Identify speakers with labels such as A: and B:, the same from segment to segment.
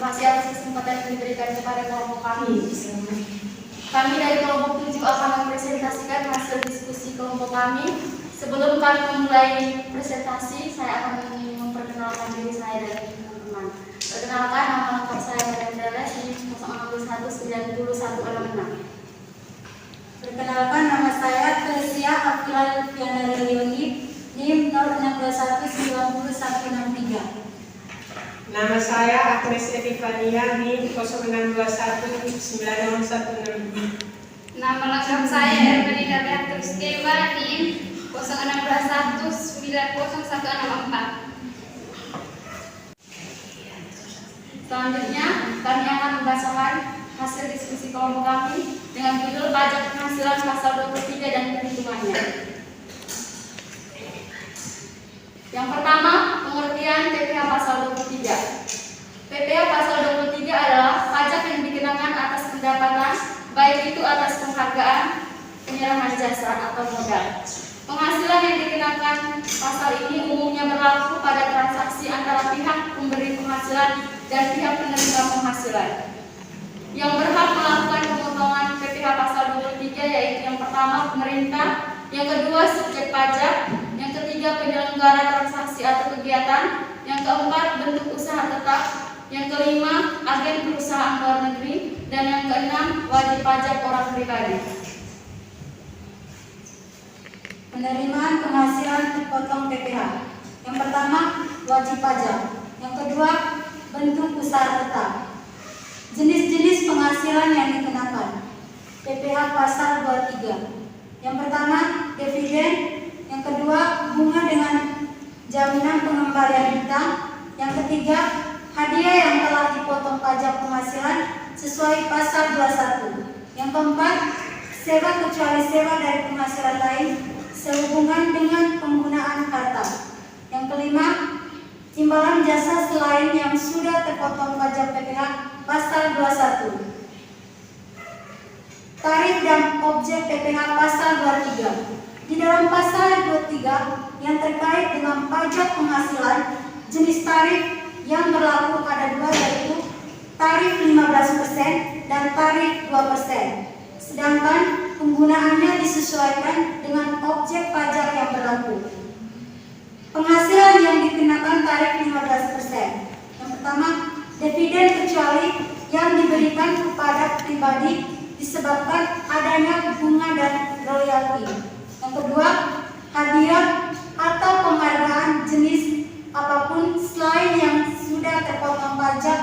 A: kasih atas kesempatan yang diberikan kepada kelompok kami. Kami dari kelompok 7 akan mempresentasikan hasil diskusi kelompok kami. Sebelum kami memulai presentasi, saya akan memperkenalkan diri saya dan teman-teman. Perkenalkan, nama lengkap saya Brenda Les, NIM 0619016.
B: Perkenalkan, nama saya Teresia Afila Lutfiana Leoni, NIM 062190163.
C: Nama saya Agnes Epifania, NIM 0621901002.
D: Nama lengkap saya Ermelina Beatrice Dewa, NIM 0621901064.
A: Selanjutnya, kami akan membacakan hasil diskusi kelompok kami dengan judul pajak penghasilan pasal 23 dan perhitungannya. Yang pertama, pengertian PPh pasal 23. PPh pasal 23 adalah pajak yang dikenakan atas pendapatan, baik itu atas penghargaan, penyerahan jasa atau modal. Penghasilan yang dikenakan pasal ini umumnya berlaku pada transaksi antara pihak pemberi penghasilan dan pihak penerima penghasilan. Yang berhak melakukan pemotongan PPh pasal 23 yaitu yang pertama pemerintah, yang kedua subjek pajak, yang ketiga penyelenggara transaksi atau kegiatan, yang keempat bentuk usaha tetap, yang kelima agen perusahaan luar negeri, dan yang keenam wajib pajak orang pribadi.
B: Penerimaan penghasilan terpotong PPh. Yang pertama, wajib pajak. Yang kedua, bentuk usaha tetap. Jenis-jenis penghasilan yang dikenakan. PPh pasal 23. Yang pertama, dividen. Yang kedua, bunga dengan jaminan pengembalian hutang. Yang ketiga, hadiah yang telah dipotong pajak penghasilan sesuai pasal 21. Yang keempat, sewa kecuali sewa dari penghasilan lain sehubungan dengan penggunaan harta. Yang kelima, timbalan jasa selain yang sudah terpotong pajak PPh pasal 21. Tarif dan objek PPh pasal 23. Di dalam pasal 23 yang terkait dengan pajak penghasilan, jenis tarif yang berlaku ada dua, yaitu tarif 15% dan tarif 2%. Sedangkan penggunaannya disesuaikan dengan objek pajak yang berlaku. Penghasilan yang dikenakan tarif 15%. Yang pertama, dividen kecuali yang diberikan kepada pribadi disebabkan adanya bunga dan royalti. Yang kedua, hadiah atau penghargaan jenis apapun selain yang sudah terpotong pajak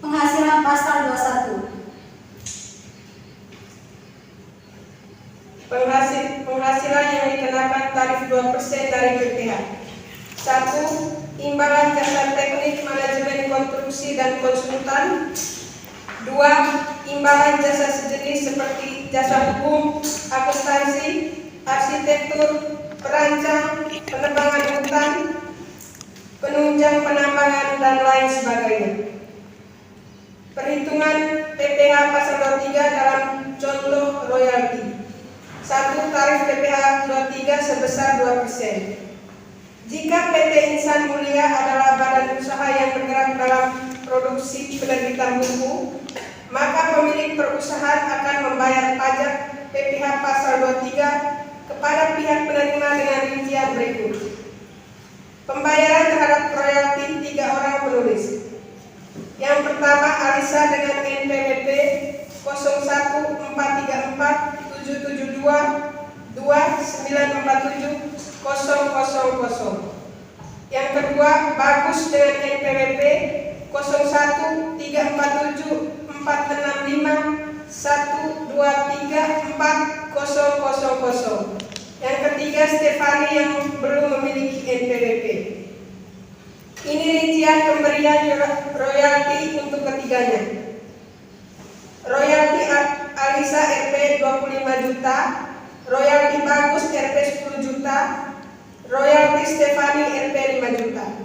B: penghasilan pasal 21.
C: Penghasilan yang dikenakan tarif 2% dari PPh. 1. Imbalan jasa teknik, manajemen, konstruksi, dan konsultan. 2. Imbalan jasa sejenis seperti jasa hukum, akuntansi, arsitektur, perancang, penebangan hutan, penunjang penambangan, dan lain sebagainya. Perhitungan PPh pasal 23 dalam contoh royalti. 1. Tarif PPh 23 sebesar 2%. Jika PT Insan Mulia adalah badan usaha yang bergerak dalam produksi penerbitan buku, maka pemilik perusahaan akan membayar pajak PPh pasal 23 kepada pihak penerima dengan rincian berikut. Pembayaran terhadap royalti 3 orang penulis. Yang pertama, Alisa dengan NPWP 01-342-2947-000. Yang kedua, Bagus dengan NPWP 01-347-465-123-4000. Yang ketiga, Stefani yang belum memiliki NPWP. Ini rincian pemberian royalti untuk ketiganya. Royalti Alisa Rp 25 juta, royalti Bagus Rp 10 juta, royalti Stefani Rp 5 juta.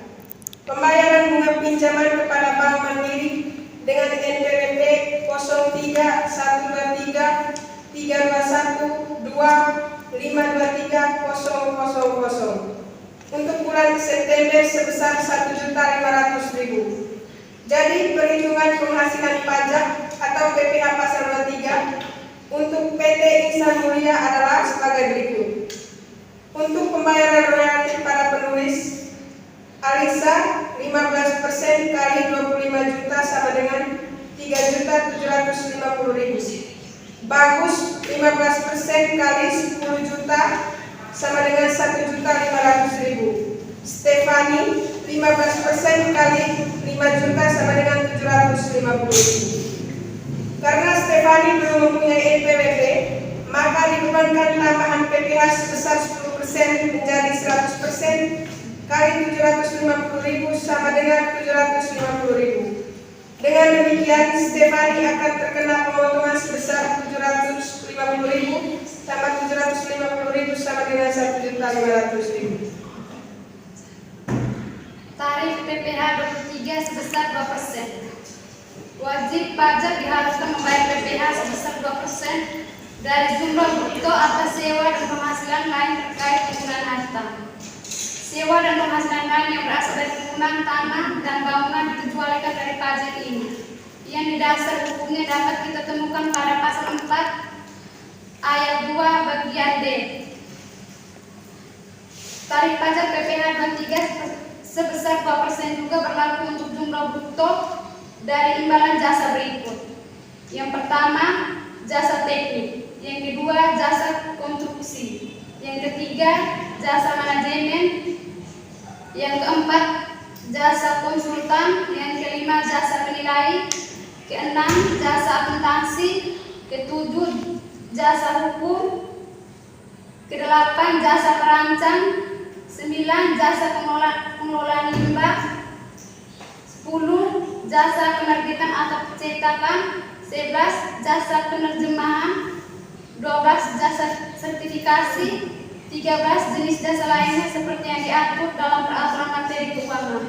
C: Pembayaran bunga pinjaman kepada Bank Mandiri dengan NPWP 03-123-321-2-523-000 untuk bulan September sebesar Rp1.500.000. Jadi perhitungan penghasilan pajak atau PPh pasal 23 untuk PT Insan Mulia adalah sebagai berikut. Untuk pembayaran royalti para penulis, Alisa 15% kali 25 juta sama dengan 3.750.000. Bagus 15% kali 10 juta sama dengan 1.500.000. Stefani 15% kali 5 juta sama dengan 750.000. Karena Stefani belum mempunyai NPWP, maka dibebankan tambahan PPh sebesar 10% menjadi 100% kali 750.000 sama dengan 750.000. Dengan demikian, Stefani akan terkena pemotongan sebesar 750.000 tambah 750.000 sama dengan 1.500.000.
D: Tarif PPh 23 sebesar 2%. Wajib pajak diharuskan membayar PPh sebesar 2% dari jumlah bruto atas sewa dan penghasilan lain terkait penggunaan harta. Sewa dan penghasilan lain yang berasal dari penggunaan tanah dan bangunan dikecualikan dari pajak ini. Yang di dasar hukumnya dapat kita temukan pada pasal 4 ayat 2 bagian D. Tarif pajak PPh 23 sebesar 2% juga berlaku untuk jumlah bruto dari imbalan jasa berikut. Yang pertama, jasa teknik. Yang kedua, jasa konstruksi. Yang ketiga, jasa manajemen. Yang keempat, jasa konsultan. Yang kelima, jasa penilai. Keenam, jasa akuntansi. Ketujuh, jasa hukum. Kedelapan, jasa perancang. 9, jasa pengelolaan limbah. 10, jasa penerbitan atau percetakan. 11, jasa penerjemahan. 12, jasa sertifikasi. 13, jenis jasa lainnya seperti yang diatur dalam peraturan materi keuangan.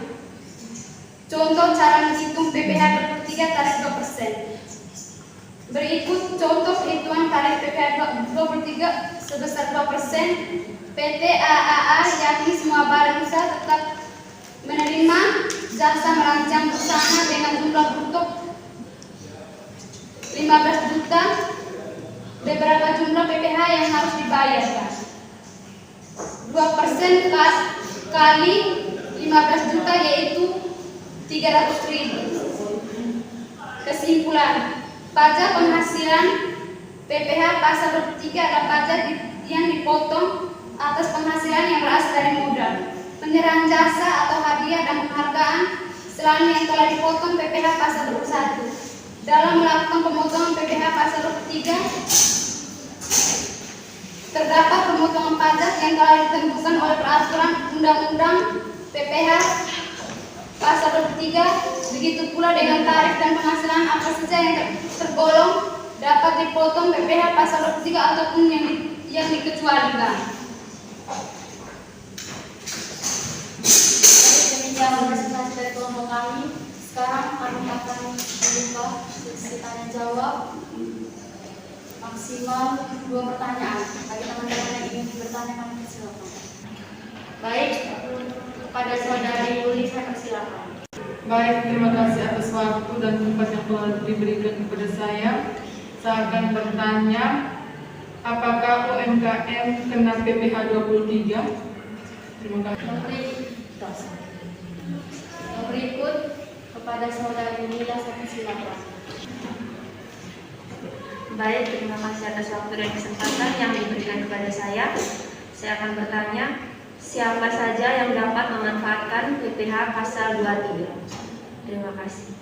D: Contoh cara menghitung PPh 23 tarif 2%. Berikut contoh perhitungan tarif PPh 23 sebesar 2%. PT AAA yakni semua barang usaha tetap menerima jasa merancang busana dengan jumlah bruto 15 juta. Beberapa jumlah PPh yang harus dibayarkan. 2% kali 15 juta yaitu 300.000. Kesimpulan, pajak penghasilan PPh pasal 23 adalah pajak yang dipotong atas penghasilan yang berasal dari modal, penyerahan jasa atau hadiah dan penghargaan selain yang telah dipotong PPh pasal 21. Dalam melakukan pemotongan PPh pasal 23 terdapat pemotongan pajak yang telah ditentukan oleh peraturan undang-undang PPh pasal 23. Begitu pula dengan tarif dan penghasilan apa saja yang tergolong dapat dipotong PPh pasal 23 ataupun yang dikecualikan.
A: Demikian presentasi dari kelompok kami. Sekarang kami akan membuka sesi tanya jawab maksimal 2 pertanyaan. Bagi teman-teman yang ingin bertanya, kami silakan. Baik, kepada saudari Yuli saya persilakan.
E: Baik, terima kasih atas waktu dan tempat yang telah diberikan kepada saya. Saya akan bertanya, apakah UMKM kena PPh 23? Terima kasih.
A: Yang berikut kepada saudari Lila saya persilakan.
F: Baik, terima kasih atas waktu dan kesempatan yang diberikan kepada saya. Saya akan bertanya, siapa saja yang dapat memanfaatkan PPh pasal 23? Terima kasih.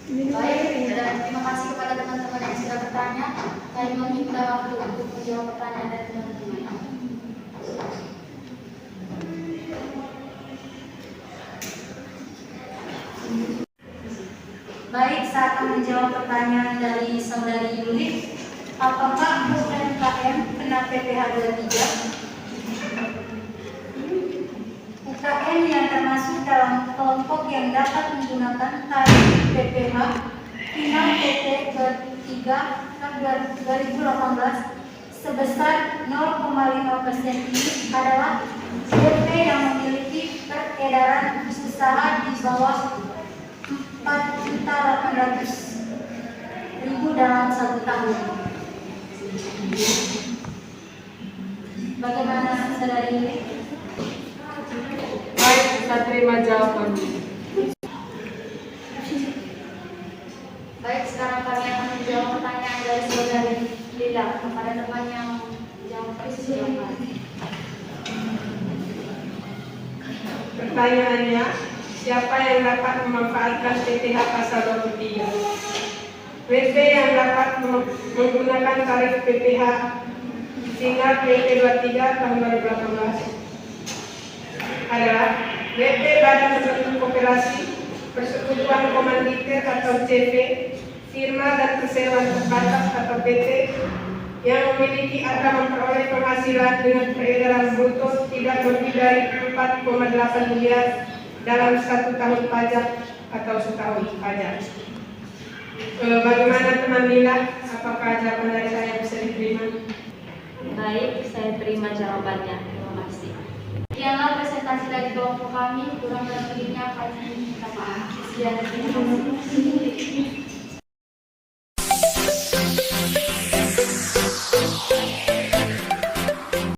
A: Baik, dan terima kasih kepada teman-teman yang sudah bertanya. Kami meminta waktu untuk menjawab pertanyaan dari teman-teman.
B: Baik, saya akan menjawab pertanyaan dari saudari Yuli. Apakah UMKM kena PPh 23? UKM yang termasuk dalam kelompok yang dapat menggunakan tarif PPh final PT 3 tahun 2018 sebesar 0,5% ini adalah BP yang memiliki peredaran usaha di bawah 2.800.000 dalam 1 tahun. Bagaimana saudari?
E: Baik, saya terima jawabannya.
A: Baik, sekarang kami akan menjawab pertanyaan dari saudari Lila kepada teman yang jawab silakan.
C: Pertanyaannya, siapa yang dapat memanfaatkan PPh pasal 23? WP yang dapat menggunakan tarif PPh Sinar PP 23 tahun 2018 adalah WP Badan Pembentuk Koperasi, Persekutuan Komanditer atau CV, Firma dan Persewaan Terbatas atau PT yang memiliki angka memperoleh penghasilan dengan peredaran bruto tidak lebih dari 4,8 miliar dalam 1 tahun pajak atau setahun pajak. Bagaimana teman Lila? Apakah jawaban dari saya bisa diterima?
F: Baik, saya terima jawabannya. Terima kasih.
A: Sekianlah presentasi dari kelompok kami, kurang lebihnya kami minta maaf. Sekian, terima kasih.